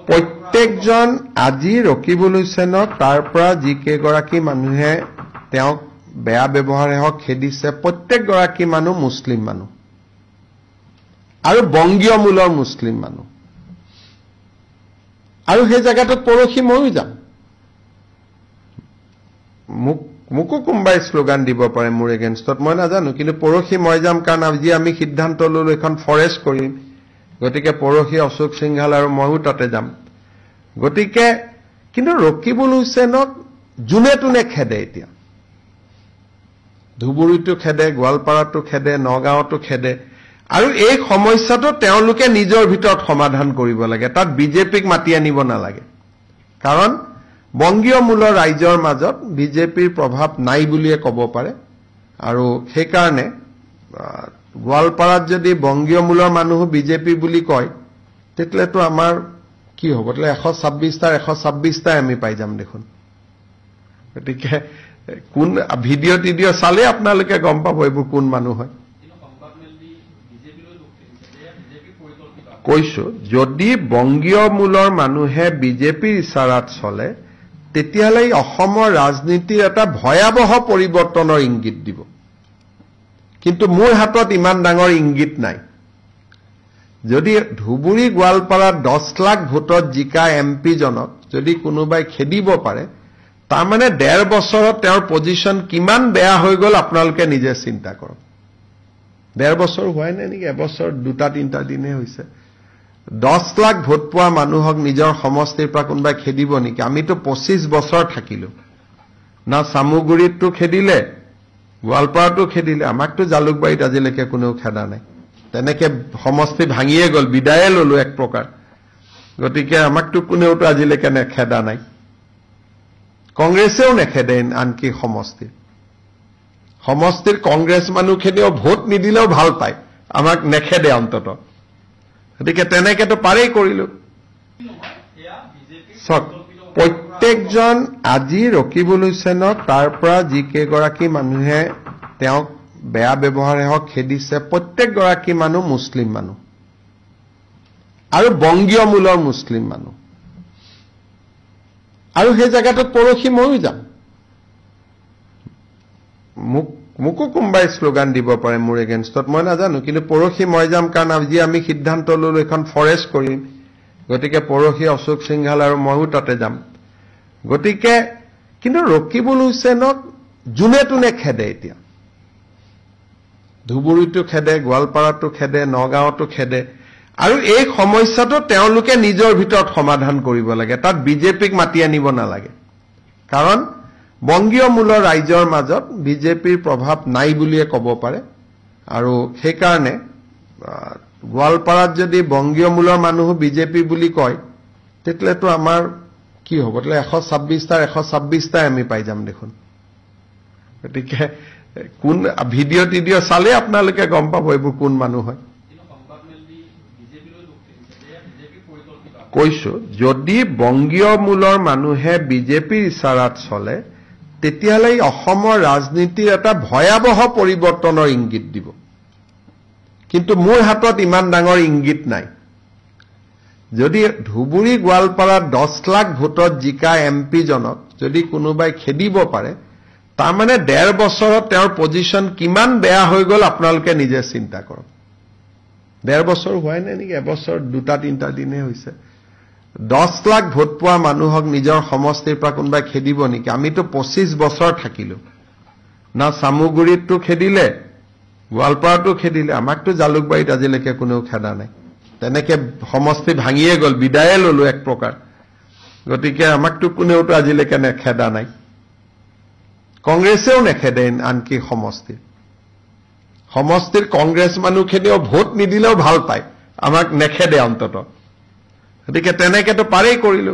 প্ৰত্যেকজন আজি ৰকিবুল হুছেইনক তাৰ পৰা যি কেইগৰাকী মানুহে তেওঁক বেয়া ব্যৱহাৰে হওক খেদিছে প্ৰত্যেকগৰাকী মানুহ মুছলিম মানুহ আৰু বংগীয় মূলৰ মুছলিম মানুহ আৰু সেই জায়গাটোত পৰহি ময়ো যাম মোকো কোনোবাই শ্লোগান দিব পাৰে মোৰ এগেইনষ্টত মই নাজানো কিন্তু পৰহি মই যাম কাৰণ আজি আমি সিদ্ধান্ত ললো এখন ফৰেষ্ট কৰিম গতিকে পৰহি অশোক সিংহাল আৰু ময়ো তাতে যাম গতিকে কিন্তু ৰকিবুল হুছেইনক জুনে তুনে খেদে এতিয়া ধুবুৰীটো খেদে গোৱালপাৰাটো খেদে নগাঁৱতো খেদে আৰু এই সমস্যাটো তেওঁলোকে নিজৰ ভিতৰত সমাধান কৰিব লাগে তাত বিজেপিক মাতি আনিব নালাগে কাৰণ বংগীয় মূলৰ ৰাইজৰ মাজত বিজেপিৰ প্ৰভাৱ নাই বুলিয়ে ক'ব পাৰে আৰু সেই কাৰণে গোৱালপাৰাত যদি বংগীয় মূলৰ মানুহ বিজেপি বুলি কয় তেতিয়াতো আমাৰ কি হ'ব তেলে 126টাই আমি পাই যাম দেখোন গতিকে কোন ভিডিঅ' টিডিঅ' চালে আপোনালোকে গম পাব এইবোৰ কোন মানুহ হয় কৈছো যদি বংগীয় মূলৰ মানুহে বিজেপিৰ ইছাৰাত চলে তেতিয়াহ'লে অসমৰ ৰাজনীতিৰ এটা ভয়াৱহ পৰিৱৰ্তনৰ ইংগিত দিব কিন্তু মোৰ হাতত ইমান ডাঙৰ ইংগিত নাই যদি ধুবুৰী গোৱালপাৰাত 10 লাখ ভোটত জিকা এমপি জনক যদি কোনোবাই খেদিব পাৰে তাৰ মানে 1.5 বছৰত তেওঁৰ পজিশন কিমান বেয়া হৈ গ'ল আপোনালোকে নিজে চিন্তা কৰক 1.5 বছৰ হোৱাই নাই নেকি এবছৰ 2-3টা দিনে হৈছে 10 লাখ ভোট পোৱা মানুহক নিজৰ সমষ্টিৰ পৰা কোনোবাই খেদিব নেকি আমিতো 25 বছৰ থাকিলো না সামুগুৰিতটো খেদিলে গোৱালপাৰাটো খেদিলে আমাকতো জালুকবাৰীত আজিলৈকে কোনেও খেদা নাই তেনেকে সমষ্টি ভাঙিয়ে গ'ল বিদায়ে ললো এক প্ৰকাৰ গতিকে আমাকতো কোনেওতো আজিলৈকে নেখেদা নাই কংগ্ৰেছেও নেখেদে আনকি সমষ্টিৰ কংগ্ৰেছ মানুহখিনিও ভোট নিদিলেও ভাল পায় আমাক নেখেদে অন্তত গতিকে তেনেকেতো পাৰেই কৰিলো প্ৰত্যেকজন আজি ৰকিবুল হুছেইনক তাৰ পৰা যি কেইগৰাকী মানুহে তেওঁক বেয়া ব্যৱহাৰে হওক খেদিছে প্ৰত্যেকগৰাকী মানুহ মুছলিম মানুহ আৰু বংগীয় মূলৰ মুছলিম মানুহ আৰু সেই জায়গাটোত পৰহি ময়ো যাম মোকো কোনোবাই শ্লোগান দিব পাৰে মোৰ এগেইনষ্টত মই নাজানো কিন্তু পৰহি মই যাম কাৰণ আজি আমি সিদ্ধান্ত ললো এখন ফৰেষ্ট কৰিম গতিকে পৰহি অশোক সিংহাল আৰু ময়ো তাতে যাম গতিকে কিন্তু ৰকিবুল হুছেইনক জুনে তুনে খেদে এতিয়া ধুবুৰীটো খেদে গোৱালপাৰাটো খেদে নগাঁৱতো খেদে আৰু এই সমস্যাটো তেওঁলোকে নিজৰ ভিতৰত সমাধান কৰিব লাগে তাত বিজেপিক মাতি আনিব নালাগে কাৰণ বংগীয় মূলৰ ৰাইজৰ মাজত বিজেপিৰ প্ৰভাৱ নাই বুলিয়ে ক'ব পাৰে আৰু সেই কাৰণে গোৱালপাৰাত যদি বংগীয় মূলৰ মানুহ বিজেপি বুলি কয় তেতিয়াতো আমাৰ কি হ'ব তেলে 126টাই আমি পাই যাম দেখোন গতিকে কোন ভিডিঅ' টিডিঅ' চালে আপোনালোকে গম পাব এইবোৰ কোন মানুহ হয় কৈছো যদি বংগীয় মূলৰ মানুহে বিজেপিৰ ইছাৰাত চলে তেতিয়াহ'লে অসমৰ ৰাজনীতিৰ এটা ভয়াৱহ পৰিৱৰ্তনৰ ইংগিত দিব কিন্তু মোৰ হাতত ইমান ডাঙৰ ইংগিত নাই যদি ধুবুৰী গোৱালপাৰাত 10 লাখ ভোটত জিকা এমপি জনক যদি কোনোবাই খেদিব পাৰে তাৰ মানে 1.5 বছৰত তেওঁৰ পজিশন কিমান বেয়া হৈ গ'ল আপোনালোকে নিজে চিন্তা কৰক 1.5 বছৰ হোৱাই নাই নেকি এবছৰ 2-3টা দিনে হৈছে 10 লাখ ভোট পোৱা মানুহক নিজৰ সমষ্টিৰ পৰা কোনোবাই খেদিব নেকি আমিতো 25 বছৰ থাকিলো না সামুগুৰিতটো খেদিলে গোৱালপাৰাটো খেদিলে আমাকতো জালুকবাৰীত আজিলৈকে কোনেও খেদা নাই তেনেকে সমষ্টি ভাঙিয়ে গ'ল বিদায়ে ললো এক প্ৰকাৰ গতিকে আমাকতো কোনেওতো আজিলৈকে নেখেদা নাই কংগ্ৰেছেও নেখেদে আনকি সমষ্টিৰ কংগ্ৰেছ মানুহখিনিও ভোট নিদিলেও ভাল পায় আমাক নেখেদে অন্তত গতিকে তেনেকেতো পাৰেই কৰিলো